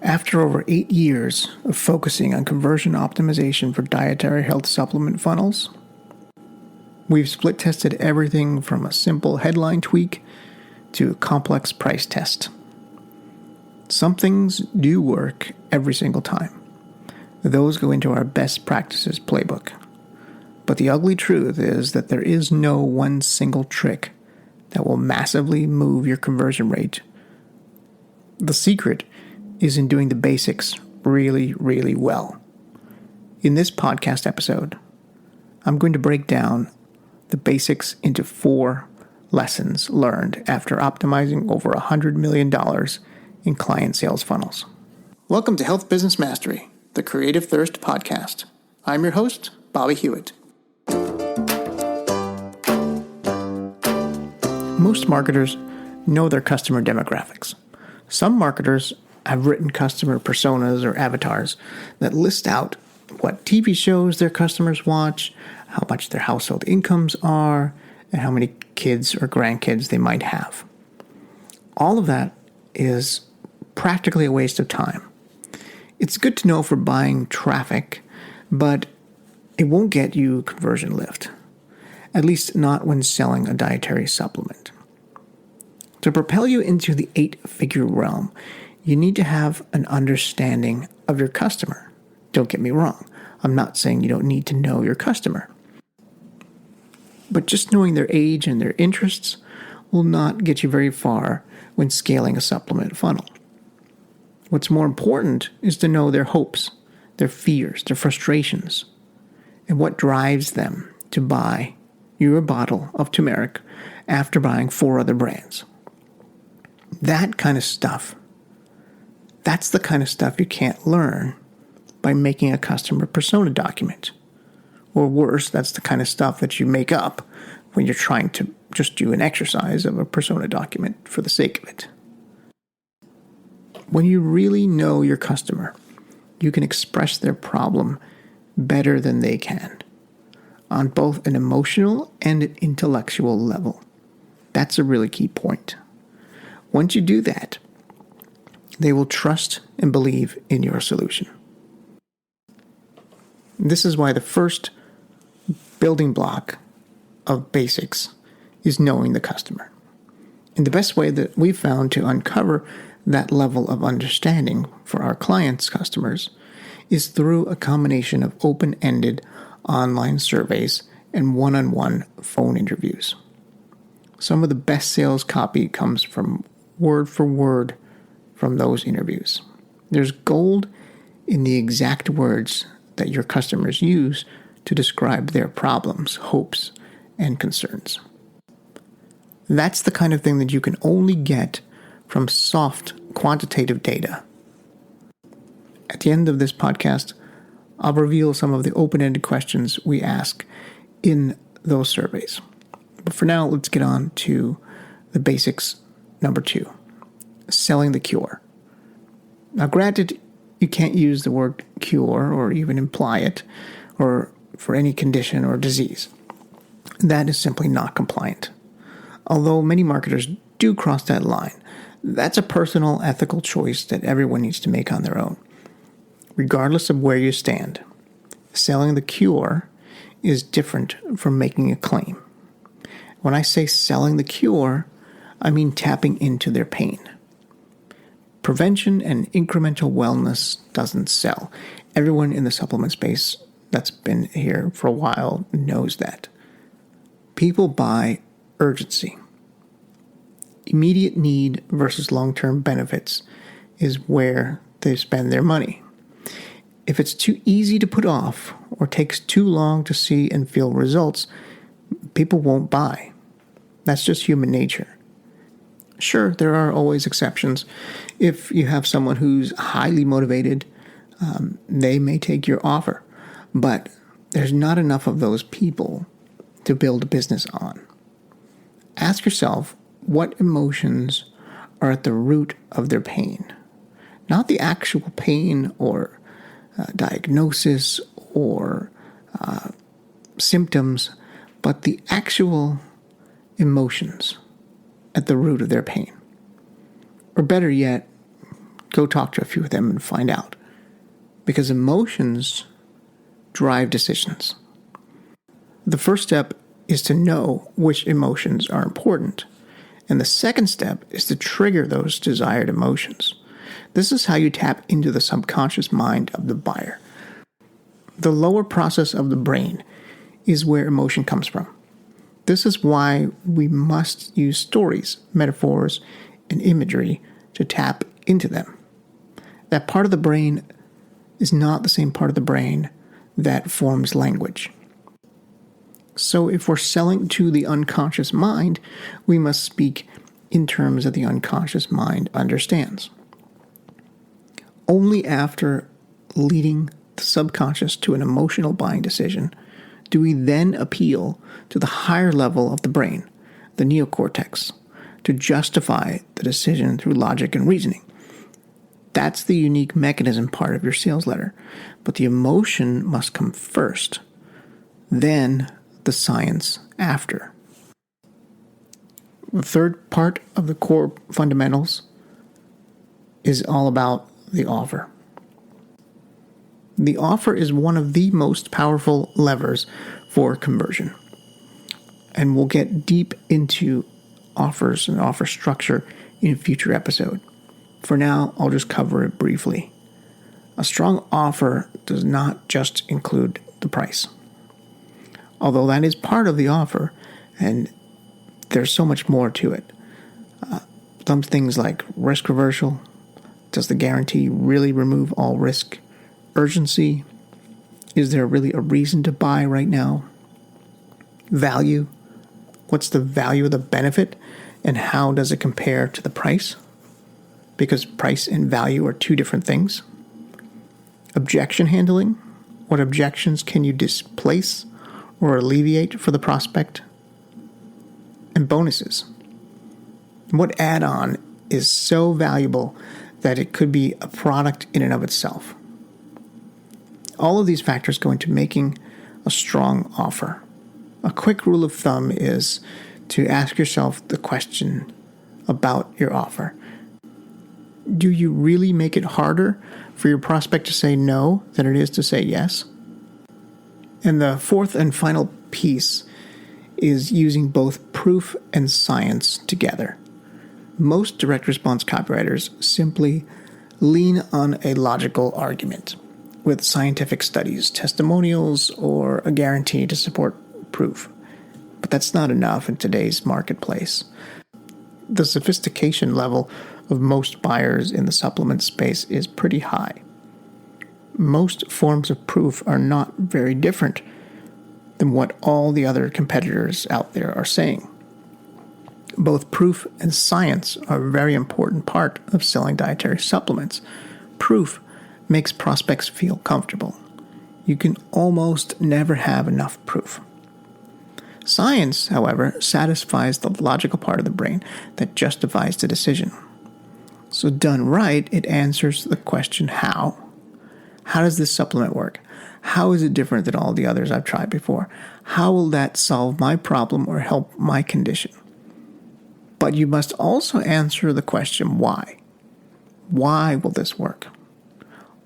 After over 8 years of focusing on conversion optimization for dietary health supplement funnels, we've split tested everything from a simple headline tweak to a complex price test. Some things do work every single time. Those go into our best practices playbook. But the ugly truth is that there is no one single trick that will massively move your conversion rate. The secret is in doing the basics really, really well. In this podcast episode, I'm going to break down the basics into 4 lessons learned after optimizing over $100 million in client sales funnels. Welcome to Health Business Mastery, the Creative Thirst podcast. I'm your host, Bobby Hewitt. Most marketers know their customer demographics. Some marketers have written customer personas or avatars that list out what TV shows their customers watch, how much their household incomes are, and how many kids or grandkids they might have. All of that is practically a waste of time. It's good to know for buying traffic, but it won't get you conversion lift, at least not when selling a dietary supplement. To propel you into the 8-figure realm, you need to have an understanding of your customer. Don't get me wrong. I'm not saying you don't need to know your customer. But just knowing their age and their interests will not get you very far when scaling a supplement funnel. What's more important is to know their hopes, their fears, their frustrations, and what drives them to buy your bottle of turmeric after buying 4 other brands. That kind of stuff. That's the kind of stuff you can't learn by making a customer persona document. Or worse, that's the kind of stuff that you make up when you're trying to just do an exercise of a persona document for the sake of it. When you really know your customer, you can express their problem better than they can, on both an emotional and an intellectual level. That's a really key point. Once you do that, they will trust and believe in your solution. This is why the first building block of basics is knowing the customer. And the best way that we've found to uncover that level of understanding for our clients' customers is through a combination of open-ended online surveys and one-on-one phone interviews. Some of the best sales copy comes from word for word from those interviews. There's gold in the exact words that your customers use to describe their problems, hopes, and concerns. That's the kind of thing that you can only get from soft quantitative data. At the end of this podcast, I'll reveal some of the open-ended questions we ask in those surveys. But for now, let's get on to the basics number 2. Selling the cure. Now, granted, you can't use the word cure or even imply it or for any condition or disease. That is simply not compliant. Although many marketers do cross that line, that's a personal ethical choice that everyone needs to make on their own. Regardless of where you stand, selling the cure is different from making a claim. When I say selling the cure, I mean tapping into their pain. Prevention and incremental wellness doesn't sell. Everyone in the supplement space that's been here for a while knows that. People buy urgency. Immediate need versus long-term benefits is where they spend their money. If it's too easy to put off or takes too long to see and feel results, people won't buy. That's just human nature. Sure, there are always exceptions. If you have someone who's highly motivated, they may take your offer. But there's not enough of those people to build a business on. Ask yourself what emotions are at the root of their pain. Not the actual pain or diagnosis or symptoms, but the actual emotions at the root of their pain. Or better yet, Go talk to a few of them and find out. Because emotions drive decisions. The first step is to know which emotions are important. And the second step is to trigger those desired emotions. This is how you tap into the subconscious mind of the buyer. The lower process of the brain is where emotion comes from. This is why we must use stories, metaphors, and imagery to tap into them. That part of the brain is not the same part of the brain that forms language. So if we're selling to the unconscious mind, we must speak in terms that the unconscious mind understands. Only after leading the subconscious to an emotional buying decision do we then appeal to the higher level of the brain, the neocortex, to justify the decision through logic and reasoning. That's the unique mechanism part of your sales letter. But the emotion must come first, then the science after. The third part of the core fundamentals is all about the offer. The offer is one of the most powerful levers for conversion. And we'll get deep into offers and offer structure in a future episode. For now, I'll just cover it briefly. A strong offer does not just include the price. Although that is part of the offer, and there's so much more to it. Some things like risk reversal. Does the guarantee really remove all risk? Urgency. Is there really a reason to buy right now? Value. What's the value of the benefit, and how does it compare to the price? Because price and value are two different things. Objection handling. What objections can you displace or alleviate for the prospect? And bonuses. What add-on is so valuable that it could be a product in and of itself? All of these factors go into making a strong offer. A quick rule of thumb is to ask yourself the question about your offer. Do you really make it harder for your prospect to say no than it is to say yes? And the fourth and final piece is using both proof and science together. Most direct response copywriters simply lean on a logical argument with scientific studies, testimonials, or a guarantee to support proof. But that's not enough in today's marketplace. The sophistication level of most buyers in the supplement space is pretty high. Most forms of proof are not very different than what all the other competitors out there are saying. Both proof and science are a very important part of selling dietary supplements. Proof makes prospects feel comfortable. You can almost never have enough proof. Science, however, satisfies the logical part of the brain that justifies the decision. So done right, it answers the question how. How does this supplement work? How is it different than all the others I've tried before? How will that solve my problem or help my condition? But you must also answer the question why. Why will this work?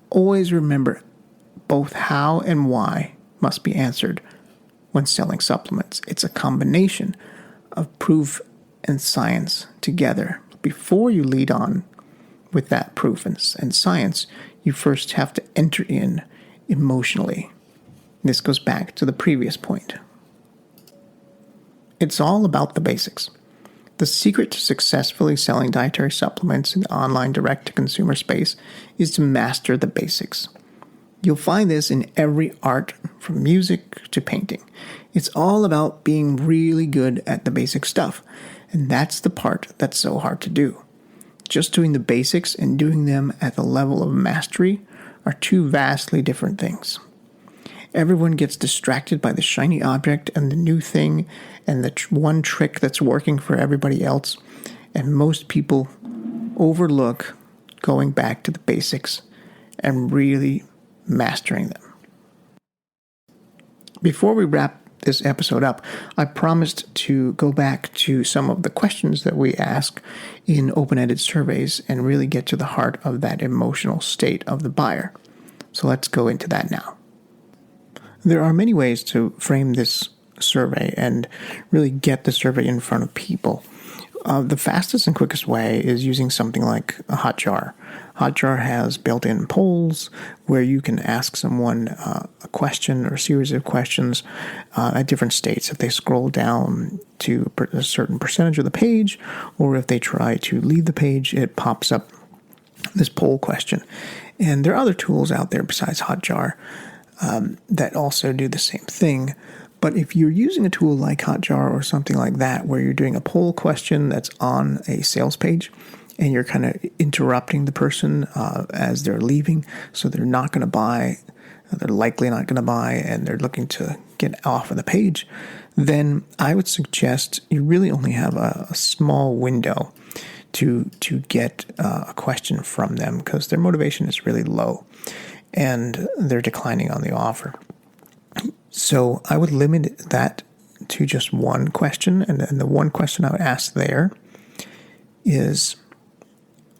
Always remember, both how and why must be answered when selling supplements. It's a combination of proof and science together. Before you lead on with that proof and science, you first have to enter in emotionally. This goes back to the previous point. It's all about the basics. The secret to successfully selling dietary supplements in the online direct-to-consumer space is to master the basics. You'll find this in every art, from music to painting. It's all about being really good at the basic stuff, and that's the part that's so hard to do. Just doing the basics and doing them at the level of mastery are two vastly different things. Everyone gets distracted by the shiny object and the new thing and the one trick that's working for everybody else, and most people overlook going back to the basics and really mastering them. Before we wrap this episode up, I promised to go back to some of the questions that we ask in open-ended surveys and really get to the heart of that emotional state of the buyer. So let's go into that now. There are many ways to frame this survey and really get the survey in front of people. The fastest and quickest way is using something like a Hotjar. Hotjar has built-in polls where you can ask someone a question or a series of questions at different states. If they scroll down to a certain percentage of the page, or if they try to leave the page, it pops up this poll question. And there are other tools out there besides Hotjar that also do the same thing. But if you're using a tool like Hotjar or something like that, where you're doing a poll question that's on a sales page, and you're kind of interrupting the person as they're leaving, so they're not going to buy, they're likely not going to buy, and they're looking to get off of the page, then I would suggest you really only have a small window to get a question from them, because their motivation is really low, and they're declining on the offer. So I would limit that to just one question, and the one question I would ask there is,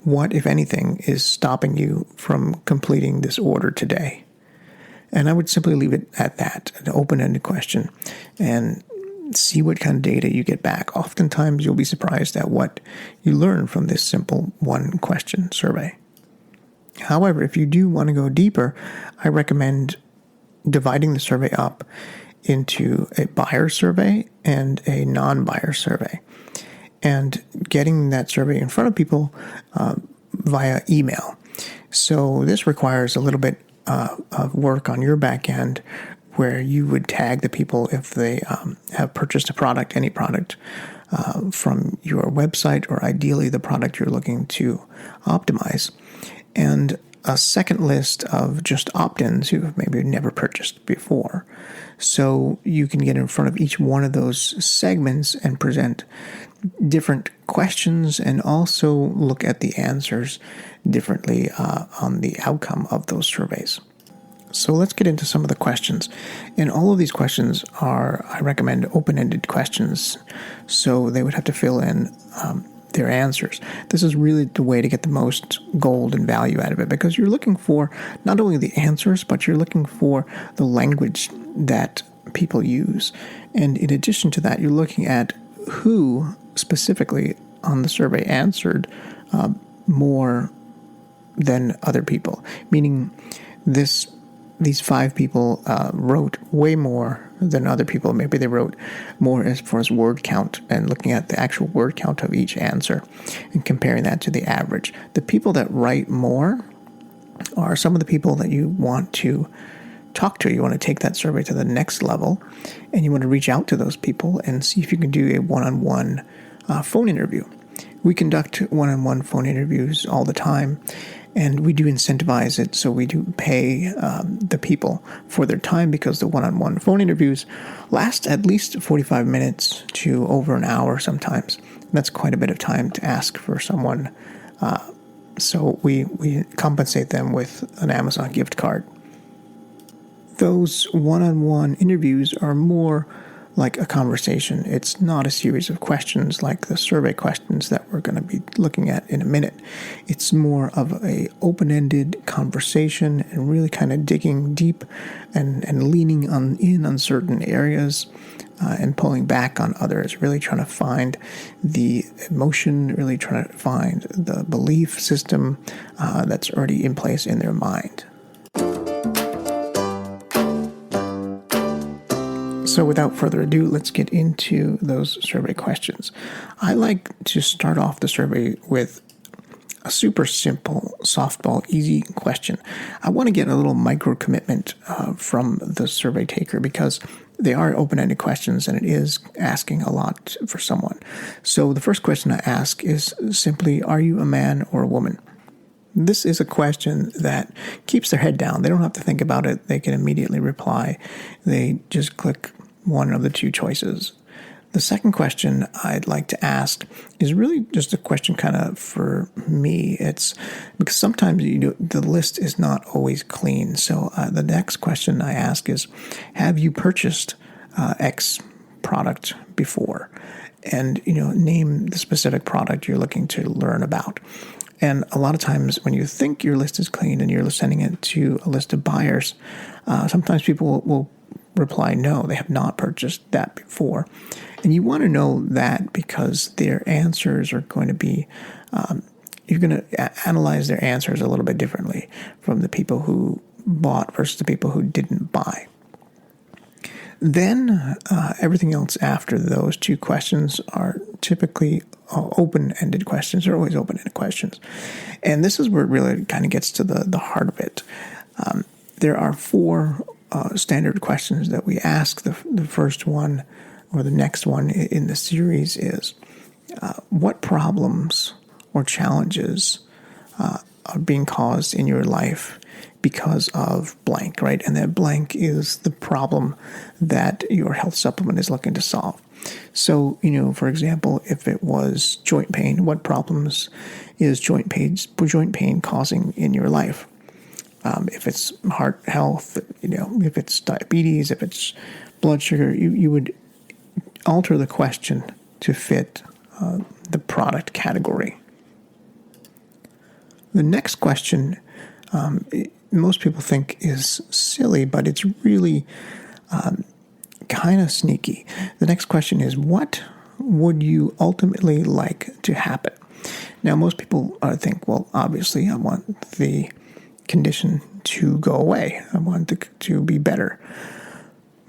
what, if anything, is stopping you from completing this order today? And I would simply leave it at that, an open-ended question, and see what kind of data you get back. Oftentimes you'll be surprised at what you learn from this simple one-question survey. However, if you do want to go deeper, I recommend dividing the survey up into a buyer survey and a non-buyer survey, and getting that survey in front of people via email. So this requires a little bit of work on your back end, where you would tag the people if they have purchased a product, any product from your website, or ideally the product you're looking to optimize, and a second list of just opt-ins who have maybe never purchased before. So you can get in front of each one of those segments and present different questions, and also look at the answers differently on the outcome of those surveys. So let's get into some of the questions. And all of these questions are, I recommend, open-ended questions. So they would have to fill in their answers. This is really the way to get the most gold and value out of it, because you're looking for not only the answers, but you're looking for the language that people use. And in addition to that, you're looking at who specifically on the survey answered more than other people, meaning these 5 people wrote way more than other people. Maybe they wrote more as far as word count, and looking at the actual word count of each answer and comparing that to the average. The people that write more are some of the people that you want to talk to. You want to take that survey to the next level, and you want to reach out to those people and see if you can do a one-on-one phone interview. We conduct one-on-one phone interviews all the time, and we do incentivize it, so we do pay the people for their time, because the one-on-one phone interviews last at least 45 minutes to over an hour sometimes. That's quite a bit of time to ask for someone. So we compensate them with an Amazon gift card. Those one-on-one interviews are more like a conversation. It's not a series of questions like the survey questions that we're going to be looking at in a minute. It's more of a open-ended conversation, and really kind of digging deep and leaning in on certain areas and pulling back on others, really trying to find the emotion, really trying to find the belief system that's already in place in their mind. So without further ado, let's get into those survey questions. I like to start off the survey with a super simple, softball, easy question. I want to get a little micro commitment from the survey taker, because they are open-ended questions and it is asking a lot for someone. So the first question I ask is simply, are you a man or a woman? This is a question that keeps their head down. They don't have to think about it. They can immediately reply. They just click one of the two choices. The second question I'd like to ask is really just a question kind of for me. It's because sometimes the list is not always clean. So the next question I ask is, have you purchased X product before, and name the specific product you're looking to learn about. And a lot of times when you think your list is clean and you're sending it to a list of buyers, sometimes people will reply no, they have not purchased that before. And you want to know that because their answers are going to be, you're going to analyze their answers a little bit differently from the people who bought versus the people who didn't buy. Then everything else after those two questions are typically open-ended questions. They're always open-ended questions. And this is where it really kind of gets to the heart of it. There are four standard questions that we ask. The first one or the next one in the series is, what problems or challenges are being caused in your life because of blank, right? And that blank is the problem that your health supplement is looking to solve. So, for example, if it was joint pain, what problems is joint pain causing in your life? If it's heart health, if it's diabetes, if it's blood sugar, you would alter the question to fit the product category. The next question, most people think is silly, but it's really kind of sneaky. The next question is, what would you ultimately like to happen? Now, most people think, well, obviously, I want the condition to go away. I want it to be better.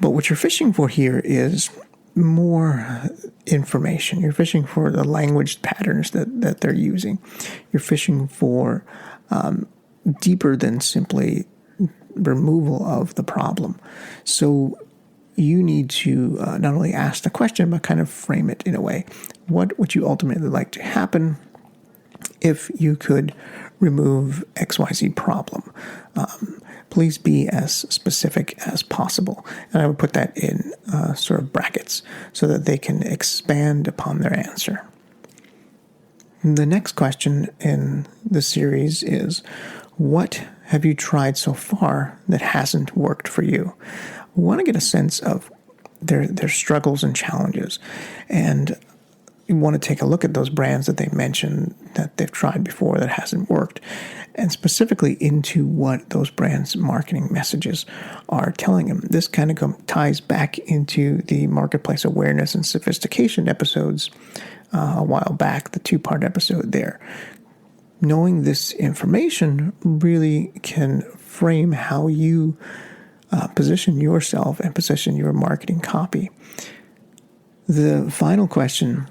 But what you're fishing for here is more information. You're fishing for the language patterns that they're using. You're fishing for deeper than simply removal of the problem. So you need to not only ask the question, but kind of frame it in a way. What would you ultimately like to happen if you could remove XYZ problem? Please be as specific as possible. And I would put that in sort of brackets so that they can expand upon their answer. The next question in the series is, what have you tried so far that hasn't worked for you? We want to get a sense of their struggles and challenges. And you want to take a look at those brands that they mentioned that they've tried before that hasn't worked, and specifically into what those brands' marketing messages are telling them. This kind of ties back into the marketplace awareness and sophistication episodes a while back, the 2-part episode there. Knowing this information really can frame how you position yourself and position your marketing copy. The final question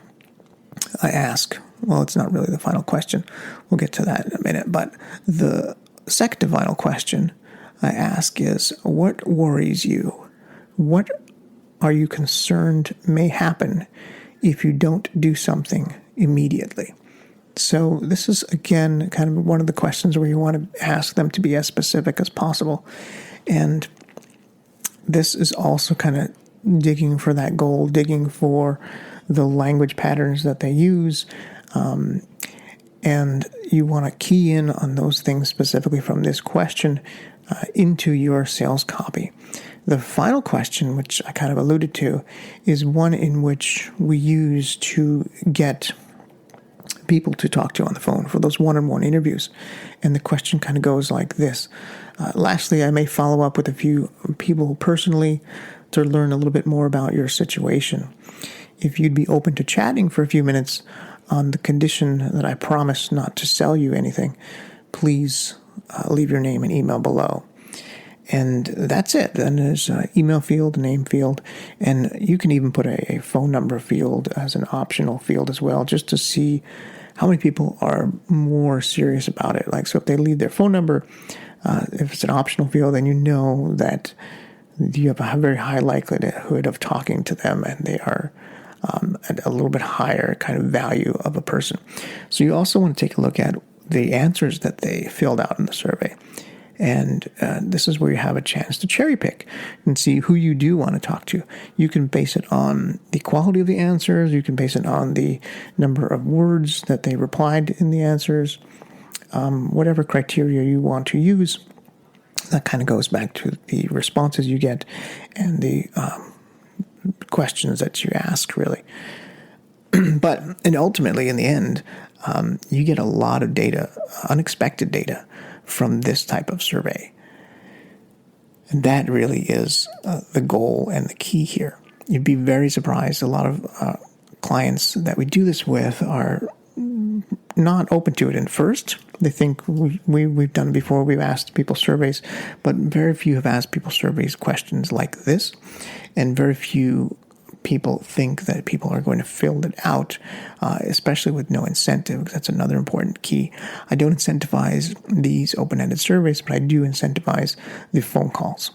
I ask, well, it's not really the final question. We'll get to that in a minute. But the second to final question I ask is, what worries you? What are you concerned may happen if you don't do something immediately? So this is, again, kind of one of the questions where you want to ask them to be as specific as possible. And this is also kind of digging for that goal, digging for the language patterns that they use. And you want to key in on those things specifically from this question into your sales copy. The final question, which I kind of alluded to, is one in which we use to get people to talk to on the phone for those one-on-one interviews. And the question kind of goes like this. Lastly, I may follow up with a few people personally to learn a little bit more about your situation. If you'd be open to chatting for a few minutes on the condition that I promise not to sell you anything, please leave your name and email below. And that's it. Then there's an email field, a name field, and you can even put a phone number field as an optional field as well, just to see how many people are more serious about it. Like, so if they leave their phone number, if it's an optional field, then you know that you have a very high likelihood of talking to them, and they are at a little bit higher kind of value of a person. So you also want to take a look at the answers that they filled out in the survey. And this is where you have a chance to cherry pick and see who you do want to talk to. You can base it on the quality of the answers. You can base it on the number of words that they replied in the answers. Whatever criteria you want to use, that kind of goes back to the responses you get and the questions that you ask, really. And ultimately, in the end, you get a lot of data, unexpected data, from this type of survey. And that really is the goal and the key here. You'd be very surprised. A lot of clients that we do this with are not open to it at first. They think we've done it before. We've asked people surveys, but very few have asked people surveys questions like this. And very few people think that people are going to fill it out, especially with no incentive, because that's another important key. I don't incentivize these open-ended surveys, but I do incentivize the phone calls.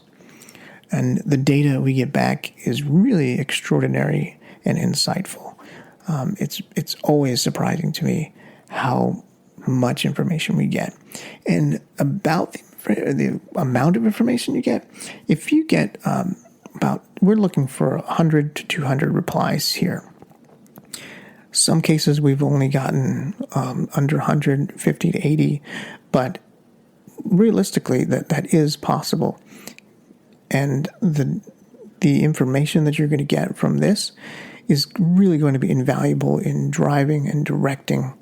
And the data we get back is really extraordinary and insightful. It's always surprising to me how much information we get. And about the amount of information you get, if you get we're looking for 100 to 200 replies here. Some cases we've only gotten under 150 to 80, but realistically that is possible. And the information that you're going to get from this is really going to be invaluable in driving and directing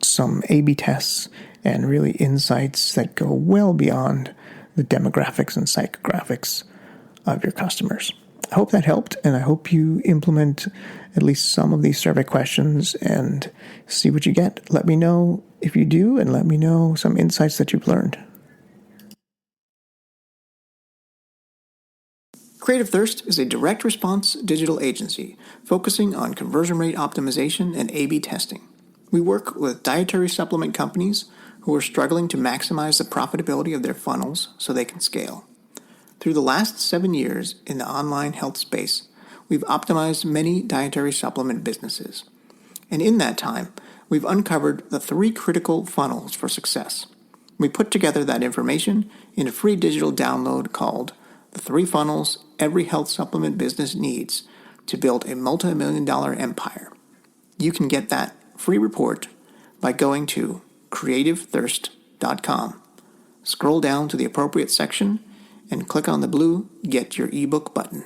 some A/B tests and really insights that go well beyond the demographics and psychographics of your customers. I hope that helped, and I hope you implement at least some of these survey questions and see what you get. Let me know if you do, and let me know some insights that you've learned. Creative Thirst is a direct response digital agency focusing on conversion rate optimization and A/B testing. We work with dietary supplement companies who are struggling to maximize the profitability of their funnels so they can scale. Through the last 7 years in the online health space, we've optimized many dietary supplement businesses. And in that time, we've uncovered the 3 critical funnels for success. We put together that information in a free digital download called The 3 Funnels Every Health Supplement Business Needs to Build a Multi-Million-Dollar Empire. You can get that free report by going to creativethirst.com. Scroll down to the appropriate section and click on the blue Get Your ebook button.